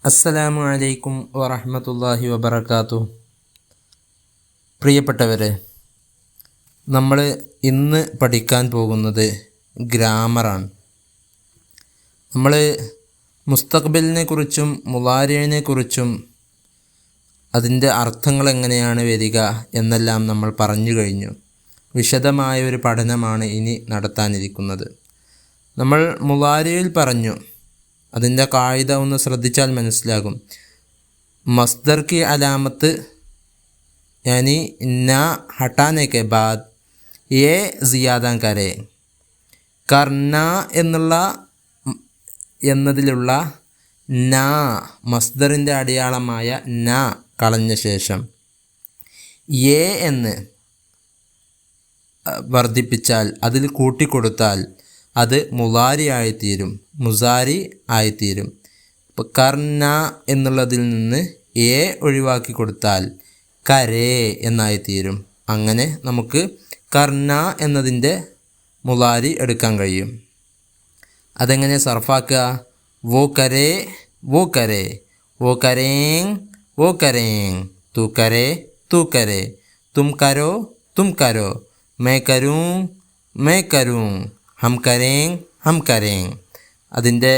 അസ്സലാമു അലൈക്കും വറഹ്മത്തുള്ളാഹി വബറകാതുഹു. പ്രിയപ്പെട്ടവരെ, നമ്മൾ ഇന്ന് പഠിക്കാൻ പോകുന്നത് ഗ്രാമറാണ്. നമ്മൾ മുസ്തഖ്ബിലിനെ കുറിച്ചും മുളാരിഇനെ കുറിച്ചും അതിൻ്റെ അർത്ഥങ്ങൾ എങ്ങനെയാണ് വരിക എന്നെല്ലാം നമ്മൾ പറഞ്ഞു കഴിഞ്ഞു. വിശദമായ ഒരു പഠനമാണ് ഇനി നടത്താനിരിക്കുന്നത്. നമ്മൾ മുളാരിഇൽ പറഞ്ഞു, അതിൻ്റെ കായിദ ഒന്ന് ശ്രദ്ധിച്ചാൽ മനസ്സിലാകും. മസ്ദർ की അലാമത്ത് यानी ना हटाने के बाद ये ज़ियादा करे. കർന എന്നതിലുള്ള നാ മസ്ദറിൻ്റെ അടയാളമായ നാ കളഞ്ഞ ശേഷം യേ എന്ന് വർദ്ധിപ്പിച്ചാൽ, അതിൽ കൂട്ടിക്കൊടുത്താൽ അത് മുളാരി ആയിത്തീരും, മുസാരി ആയിത്തീരും. ഇപ്പോൾ കർന എന്നുള്ളതിൽ നിന്ന് എ ഒഴിവാക്കി കൊടുത്താൽ കരേ എന്നായിത്തീരും. അങ്ങനെ നമുക്ക് കർന എന്നതിൻ്റെ മുളാരി എടുക്കാൻ കഴിയും. അതെങ്ങനെ സർഫാക്കുക? വോ കരേ വോ കരേ, വോ കരേങ് വോ കരേങ്, തു കരേ തു കരേ, തും കരോ തും കരോ, മേ കരൂം മേ കരൂം, ഹം കരേങ് ഹം കരേങ്. അതിൻ്റെ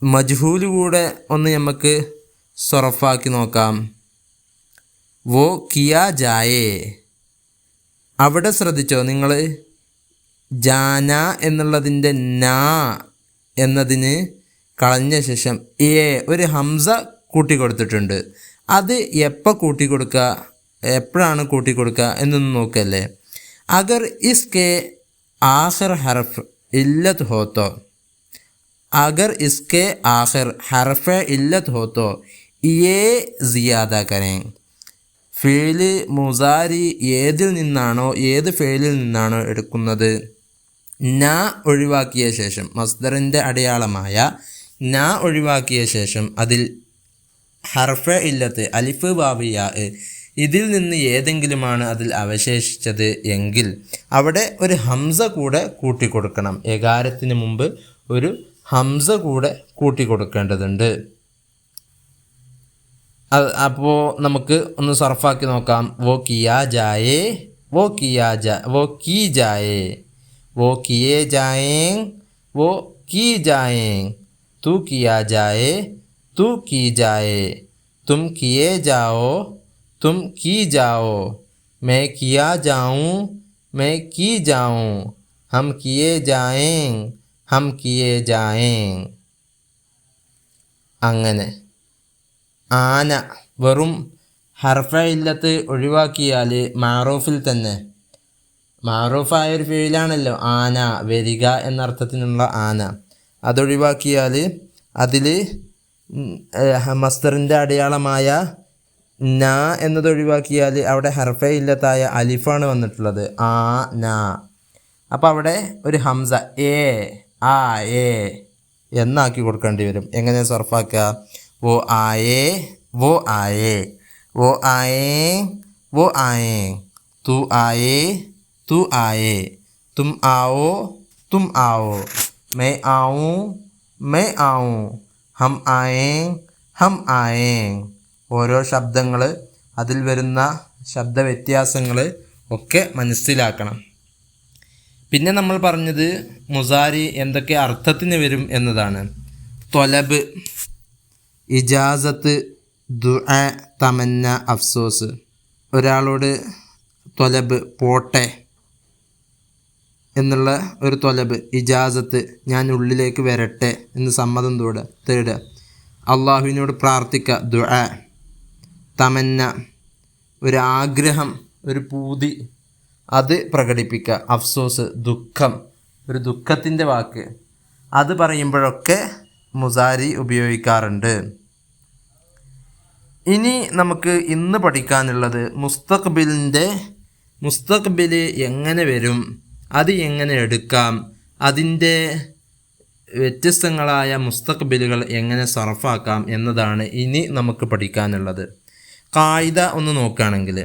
മജ്ഹൂല് കൂടെ ഒന്ന് നമുക്ക് സർഫാക്കി നോക്കാം. വോ കിയാ ജായേ. അവിടെ ശ്രദ്ധിച്ചോ നിങ്ങൾ, ജാന എന്നുള്ളതിൻ്റെ നാ എന്നതിന് കളഞ്ഞ ശേഷം ഒരു ഹംസ കൂട്ടിക്കൊടുത്തിട്ടുണ്ട്. അത് എപ്പോൾ കൂട്ടിക്കൊടുക്കുക, എപ്പോഴാണ് കൂട്ടിക്കൊടുക്കുക എന്നൊന്ന് നോക്കല്ലേ. അഗർ ഇസ്കെ आखिर हरफ इल्लत हो तो, अगर इसके आखिर हरफ इल्लत हो तो ये ज़ियादा करें. ഫേല് മുസാരി ഏതിൽ നിന്നാണോ, ഏത് ഫേലിൽ നിന്നാണോ എടുക്കുന്നത്, ന ഒഴിവാക്കിയ ശേഷം, മസ്ദറിൻ്റെ അടയാളമായ ന ഒഴിവാക്കിയ ശേഷം അതിൽ ഹർഫ ഇല്ലത്ത് അലിഫ് ബാബിയ ഇതിൽ നിന്ന് ഏതെങ്കിലുമാണ് അതിൽ അവശേഷിച്ചത് എങ്കിൽ അവിടെ ഒരു ഹംസ കൂടെ കൂട്ടിക്കൊടുക്കണം. എകാരത്തിന് മുമ്പ് ഒരു ഹംസ കൂടെ കൂട്ടിക്കൊടുക്കേണ്ടതുണ്ട്. അപ്പോൾ നമുക്ക് ഒന്ന് സർഫാക്കി നോക്കാം. വോ കിയാ ജായേ വോ കിയാ വോ കീ ജായേ, വോ കിയേ ജായേങ് വോ കീ ജായേങ്, തു കിയാ ജായേ തു കീ ജായേ, തും കിയേ ജാओ तुम की जाओ, मैं किया जाऊँ मैं की जाऊँ, हम किए जाएं हम किए जाएं. അങ്ങനെ ആന വെറും ഹർഫ ഇല്ലത്ത് ഒഴിവാക്കിയാൽ മാറൂഫിൽ തന്നെ, മാറൂഫായൊരു ഫീലാണല്ലോ ആന, വരിക എന്നർത്ഥത്തിനുള്ള ആന, അതൊഴിവാക്കിയാൽ അതിൽ മസ്ദറിൻ്റെ അടയാളമായ ന എന്നത് ഒഴിവാക്കിയാൽ അവിടെ ഹർഫ ഇല്ലത്തായ അലിഫാണ് വന്നിട്ടുള്ളത്, ആ ന. അപ്പോൾ അവിടെ ഒരു ഹംസ എ ആ എ എന്നാക്കി കൊടുക്കേണ്ടി വരും. എങ്ങനെ സർഫാക്കുക? വോ ആയേ വോ ആയേ, വോ ആയേ വോ ആയേ, തു ആയേ തു ആയേ, തും ആവോ തും ആവോ, മേ ആവൂँ മേ ആവൂँ, ഹം ആയേങ് ഹം ആയേങ്. ഓരോ ശബ്ദങ്ങൾ, അതിൽ വരുന്ന ശബ്ദ വ്യത്യാസങ്ങൾ ഒക്കെ മനസ്സിലാക്കണം. പിന്നെ നമ്മൾ പറഞ്ഞത് മുസാരി എന്തൊക്കെ അർത്ഥത്തിന് വരും എന്നതാണ്. ത്വലബ്, ഇജാസത്ത്, ദുആ, തമന്ന, അഫ്സോസ്. ഒരാളോട് ത്വലബ് പോട്ടെ എന്നുള്ള ഒരു ത്വലബ്, ഇജാസത്ത് ഞാൻ ഉള്ളിലേക്ക് വരട്ടെ എന്ന് സമ്മതം തേടുക. അള്ളാഹുവിനോട് പ്രാർത്ഥിക്കുക, ദുആ. തമന്ന ഒരു ആഗ്രഹം, ഒരു പൂതി, അത് പ്രകടിപ്പിക്കുക. അഫ്സോസ് ദുഃഖം, ഒരു ദുഃഖത്തിൻ്റെ വാക്ക്, അത് പറയുമ്പോഴൊക്കെ മുസാരി ഉപയോഗിക്കാറുണ്ട്. ഇനി നമുക്ക് ഇന്ന് പഠിക്കാനുള്ളത് മുസ്തഖ്ബിൽ എങ്ങനെ വരും, അത് എങ്ങനെ എടുക്കാം, അതിൻ്റെ വ്യത്യസ്തങ്ങളായ മുസ്തഖ്ബിലുകൾ എങ്ങനെ സർഫാക്കാം എന്നതാണ് ഇനി നമുക്ക് പഠിക്കാനുള്ളത്. കായിദ ഒന്ന് നോക്കുകയാണെങ്കിൽ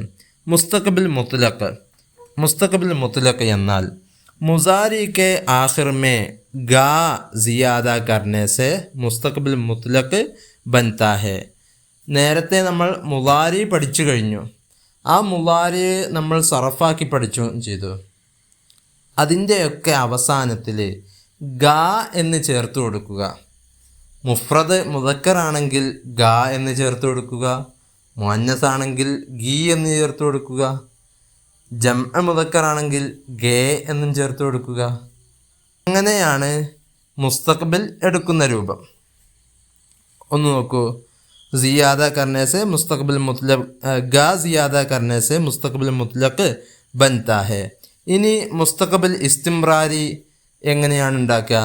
മുസ്തഖ്ബിൽ മുത്ലഖ് എന്നാൽ मुजारी के आखिर में गा ज़ियादा करने से मुस्तഖബിൽ മുത്ലഖ് बनता है. നേരത്തെ നമ്മൾ മുലാരി പഠിച്ചു കഴിഞ്ഞു. ആ മുലാരി നമ്മൾ സർഫാക്കി പഠിച്ചു ചെയ്തു. അതിൻ്റെയൊക്കെ അവസാനത്തിൽ ഗാ എന്ന് ചേർത്ത് കൊടുക്കുക. മുഫ്രദ് മുദക്കറാണെങ്കിൽ ഗാ എന്ന് ചേർത്ത് കൊടുക്കുക. മുഅന്നസ് ആണെങ്കിൽ ഗീ എന്ന് ചേർത്ത് കൊടുക്കുക. ജംഅ മുദക്കറാണെങ്കിൽ ഗേ എന്നും ചേർത്ത് കൊടുക്കുക. അങ്ങനെയാണ് മുസ്തഖബിൽ എടുക്കുന്ന രൂപം. ഒന്ന് നോക്കൂ. ज़ियादा करने से मुस्तक़बिल मुतलक गा ज़ियादा करने से मुस्तक़बिल मुतलक बनता है. ഇനി മുസ്തഖബിൽ ഇസ്തിംറാരി എങ്ങനെയാണ് ഉണ്ടാക്കുക?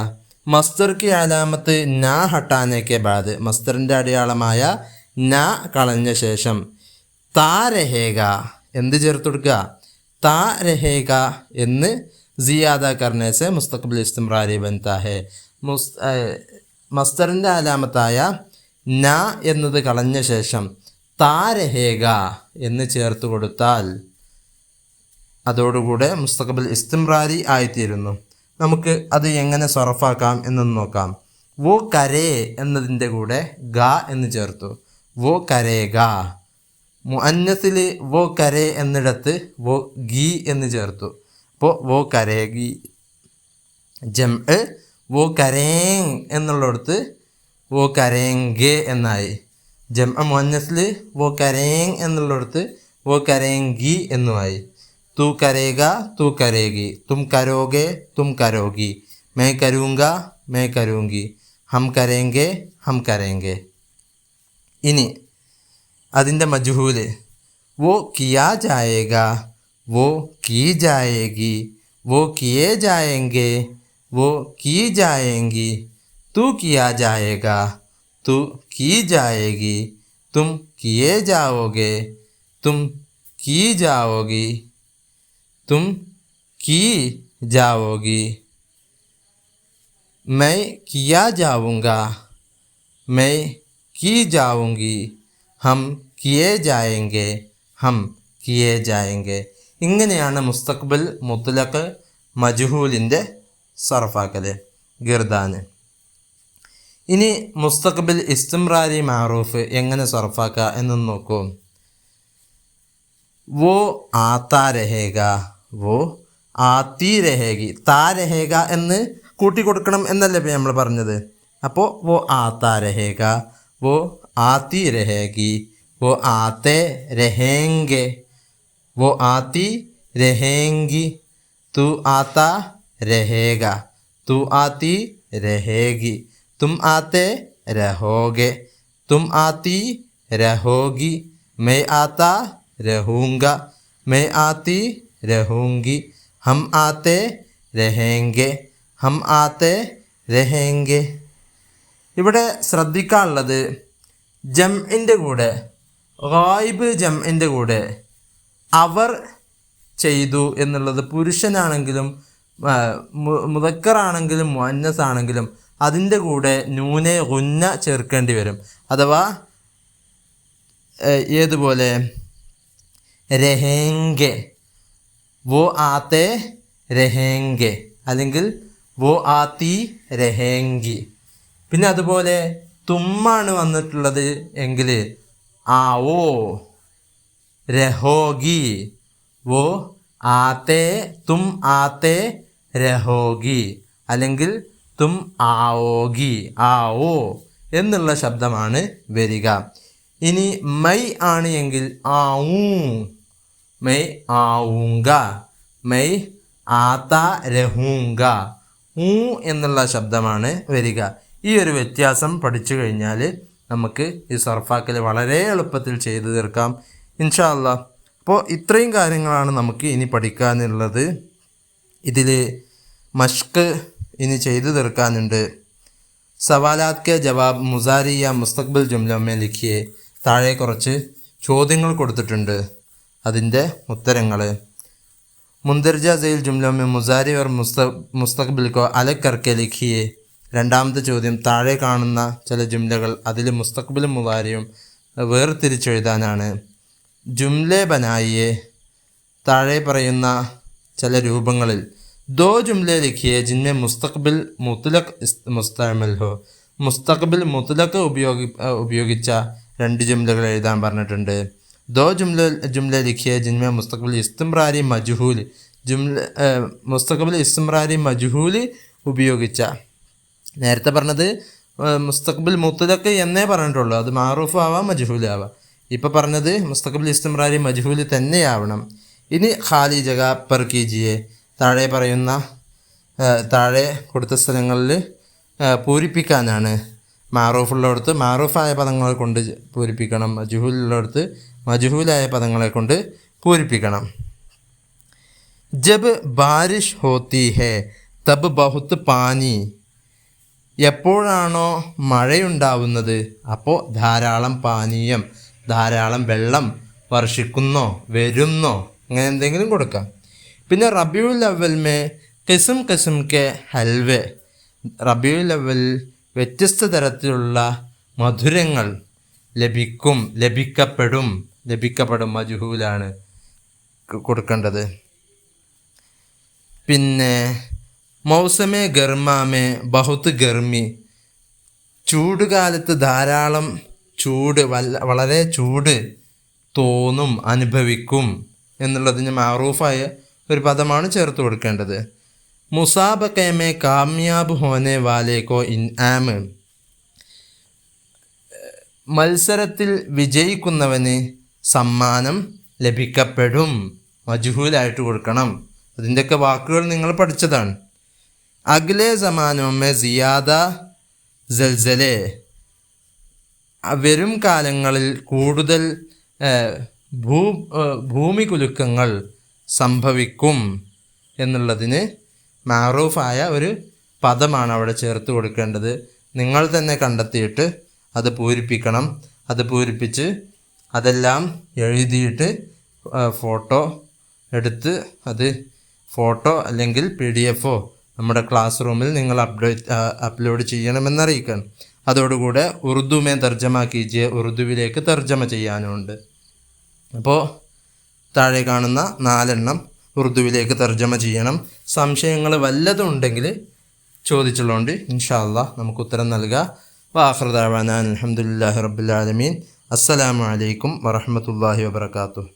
മസ്ദർ की അലാമത്ത് നാ ഹട്ടാനെ के बाद മസ്ദറിൻ്റെ അടയാളമായ നാ കളഞ്ഞ ശേഷം താ രഹേഗ എന്ത് ചേർത്ത് കൊടുക്കുക? താ രഹേഗ എന്ന് ज़ियादा करने से मुस्तक़बिल इस्तिംറാരി बनता है. മസ്ദറിൻ്റെ അലാമത്തായ ന എന്നത് കളഞ്ഞ ശേഷം താ രഹേഗ എന്ന് ചേർത്ത് കൊടുത്താൽ അതോടുകൂടെ മുസ്തഖബിൽ ഇസ്തിംറാരി ആയിത്തീരുന്നു. നമുക്ക് അത് എങ്ങനെ സർഫാക്കാം എന്നൊന്ന് നോക്കാം. വോ കരേ എന്നതിൻ്റെ കൂടെ ഗ എന്ന് ചേർത്തു. വോ കരേഗ. മുഅന്നസിൽ വോ കരേ എന്നിടത്ത് വോ ഗീ എന്ന് ചേർത്തു. അപ്പോൾ വോ കരേഗി. ജംഅ് വോ കരേങ് എന്നുള്ളിടത്ത് വോ കരേങ്കെ എന്നായി. ജംഅ മുഅന്നസിൽ വോ കരേങ് എന്നുള്ളിടത്ത് വോ കരേങ്കി എന്നുമായി. तू करेगा तू करेगी, तुम करोगे तुम करोगी, मैं करूँगा मैं करूँगी, हम करेंगे हम करेंगे. ഇനി അതിൻ്റെ മജ്ഹൂല് वो किया जाएगा वो की जाएगी, वो किए जाएंगे वो की जाएंगी, तू किया जाएगा तू की जाएगी, तुम किए जाओगे तुम की जाओगी, तुम की जाओगी, मैं किया जाऊँगा मैं की जाऊँगी, हम किए जाएंगे हम किए जाएंगे. ഇങ്ങനെയാണ് മുസ്തഖ്ബിൽ മുത്ലഖ് മജ്ഹൂലിൻ്റെ സർഫാക്കൽ ഗിർദാന്. ഇനി മുസ്തഖ്ബിൽ ഇസ്തിംറാരി മഅറൂഫ് എങ്ങനെ സർഫാക്കുക എന്നൊന്ന് നോക്കൂ. वो आता रहेगा वो आती रहेगी. താ രഹേഗ എന്ന് കൂട്ടി കൊടുക്കണം എന്നല്ലേ നമ്മൾ പറഞ്ഞത്. അപ്പോൾ वो आता रहेगा वो आती रहेगी वो आते रहेंगे वो आती रहेंगी, तू आता रहेगा तू आती रहेगी, तुम आते रहोगे तुम आती रहोगी, मैं आता रहूँगा मैं आती रहूँगी, हम आते रहेंगे हम आते रहेंगे. ഇവിടെ ശ്രദ്ധിക്കാനുള്ളത് ജംഇൻ്റെ കൂടെ ഗായിബ് ജംഇൻ്റെ കൂടെ അവർ ചെയ്തു എന്നുള്ളത് പുരുഷനാണെങ്കിലും മുദക്കറാണെങ്കിലും മുഅന്നസ് ആണെങ്കിലും അതിൻ്റെ കൂടെ നൂനെ ഗുന്ന ചേർക്കേണ്ടി വരും. അഥവാ ഏതുപോലെ रहेंगे वो आते रहेंगे അല്ലെങ്കിൽ वो आती रहेंगी. പിന്നെ അതുപോലെ തുമ്മാണ് വന്നിട്ടുള്ളത് എങ്കിൽ आओ रहोगी वो आते तुम आते रहोगी അല്ലെങ്കിൽ തും आओगी आओ എന്നുള്ള ശബ്ദമാണ് വരിക. ഇനി മൈ ആണ് എങ്കിൽ ആഊ മൈ ആഊങ്ക മൈ ആതാ രഹൂങ്ക ഊ എന്നുള്ള ശബ്ദമാണ് വരിക. ഈ ഒരു വ്യത്യാസം പഠിച്ചു കഴിഞ്ഞാൽ നമുക്ക് ഈ സർഫാക്കൽ വളരെ എളുപ്പത്തിൽ ചെയ്തു തീർക്കാം ഇൻഷാ അല്ലാ. അപ്പോൾ ഇത്രയും കാര്യങ്ങളാണ് നമുക്ക് ഇനി പഠിക്കാനുള്ളത്. ഇതിൽ മഷ്ക് ഇനി ചെയ്തു തീർക്കാനുണ്ട്. സവാലാത്ത് കെ ജവാബ് മുസാരി യാ മുസ്തഖ്ബിൽ ജുംല മേ ലിഖിയെ. താഴെ കുറച്ച് ചോദ്യങ്ങൾ കൊടുത്തിട്ടുണ്ട്, അതിൻ്റെ ഉത്തരങ്ങൾ. മുന്ദർജ സെയിൽ ജുംല മേ മുസാരി और മുസ്തഖ്ബിൽ കോ അലഗ് കർക്കെ ലിഖിയെ. രണ്ടാമത്തെ ചോദ്യം, താഴെ കാണുന്ന ചില ജുംലകൾ അതിൽ മുസ്തഖ്ബിലും മുസാരിയും വേർതിരിച്ചെഴുതാനാണ്. ജുംലെ ബനായിയെ. താഴെ പറയുന്ന ചില രൂപങ്ങളിൽ दो जुमले लिखिए जिनमें मुस्तഖബിൽ മുത്ലഖ് മുസ്തഅമൽ ഹോ. മുസ്തഖബിൽ മുത്ലഖ് ഉപയോഗിച്ച രണ്ട് ജുംലകൾ എഴുതാൻ പറഞ്ഞിട്ടുണ്ട്. ദോ ജുംല ലിഖിയെ ജിൻമെ മുസ്തഖബിൽ ഇസ്തിംറാരി മജ്ഹൂൽ മുസ്തഖബിൽ ഇസ്തിംറാരി മജ്ഹൂൽ ഉപയോഗിച്ച. നേരത്തെ പറഞ്ഞത് മുസ്തഖബിൽ മുത്ലഖ് എന്നേ പറഞ്ഞിട്ടുള്ളൂ, അത് മാറൂഫ് ആവാം മജ്ഹൂൽ ആവാം. ഇപ്പോൾ പറഞ്ഞത് മുസ്തഖബിൽ ഇസ്തിംറാരി മജ്ഹൂൽ തന്നെയാവണം. ഇനി ഖാലി ജഗ പർ കീജിയെ, താഴെ കൊടുത്ത സ്ഥലങ്ങളിൽ പൂരിപ്പിക്കാനാണ്. മാറൂഫുള്ളിടത്ത് മാറൂഫായ പദങ്ങളെ കൊണ്ട് പൂരിപ്പിക്കണം, മജ്ഹൂലുള്ളിടത്ത് മജ്ഹൂലായ പദങ്ങളെ കൊണ്ട് പൂരിപ്പിക്കണം. ജബ് ബാരിഷ് ഹോത്തി ഹേ തബ് ബഹുത്ത് പാനി. എപ്പോഴാണോ മഴയുണ്ടാവുന്നത് അപ്പോൾ ധാരാളം പാനീയം, ധാരാളം വെള്ളം വർഷിക്കുന്നോ വരുന്നോ, അങ്ങനെ എന്തെങ്കിലും കൊടുക്കാം. പിന്നെ റബിയുൽ അവൽ മേ കിസ്ം കിസ്ം കെ ഹൽവേ. റബിയുൽ അവൽ വ്യത്യസ്ത തരത്തിലുള്ള മധുരങ്ങൾ ലഭിക്കപ്പെടും മജ്ഹൂലാണ് കൊടുക്കേണ്ടത്. പിന്നെ മൗസമേ ഗർമാമേ ബഹുത്ത് ഗർമി. ചൂടുകാലത്ത് ധാരാളം ചൂട്, വളരെ ചൂട് തോന്നും, അനുഭവിക്കും എന്നുള്ളതിന് മാറൂഫായ ഒരു പദമാണ് ചേർത്ത് കൊടുക്കേണ്ടത്. മുസാബക്കമേ കാമ്യാബ് ഹോനെ വാലേക്കോ ഇൻആം. മത്സരത്തിൽ വിജയിക്കുന്നവന് സമ്മാനം ലഭിക്കപ്പെടും, മജ്ഹൂലായിട്ട് കൊടുക്കണം. അതിൻ്റെയൊക്കെ വാക്കുകൾ നിങ്ങൾ പഠിച്ചതാണ്. അഗ്ലേ സമാനോമേ സിയാദ സൽസലെ. വരും കാലങ്ങളിൽ കൂടുതൽ ഭൂമി കുലുക്കങ്ങൾ സംഭവിക്കും എന്നുള്ളതിന് മാറൂഫായ ഒരു പദമാണ് അവിടെ ചേർത്ത് കൊടുക്കേണ്ടത്. നിങ്ങൾ തന്നെ കണ്ടെത്തിയിട്ട് അത് പൂരിപ്പിക്കണം. അത് പൂരിപ്പിച്ച് അതെല്ലാം എഴുതിയിട്ട് ഫോട്ടോ എടുത്ത് അത് ഫോട്ടോ അല്ലെങ്കിൽ PDF നമ്മുടെ ക്ലാസ് റൂമിൽ നിങ്ങൾ അപ്ലോഡ് ചെയ്യണമെന്നറിയിക്കണം. അതോടുകൂടെ ഉറുദുമേ തർജ്ജമ കീജിയെ, ഉറുദുവിലേക്ക് തർജ്ജമ ചെയ്യാനുമുണ്ട്. അപ്പോൾ താഴെ കാണുന്ന 4 ഉറുദുവിലേക്ക് തർജ്ജമ ചെയ്യണം. സംശയങ്ങൾ വല്ലതും ഉണ്ടെങ്കിൽ ചോദിച്ചുള്ളതുകൊണ്ട് ഇൻഷാ അല്ലാഹ് നമുക്ക് ഉത്തരം നൽകാം. വആഖിറു ദഅവാനാ അൽഹംദുലില്ലാഹി റബ്ബിൽ ആലമീൻ. അസ്സലാമു അലൈക്കും വറഹ്മത്തുള്ളാഹി വബറകാതുഹു.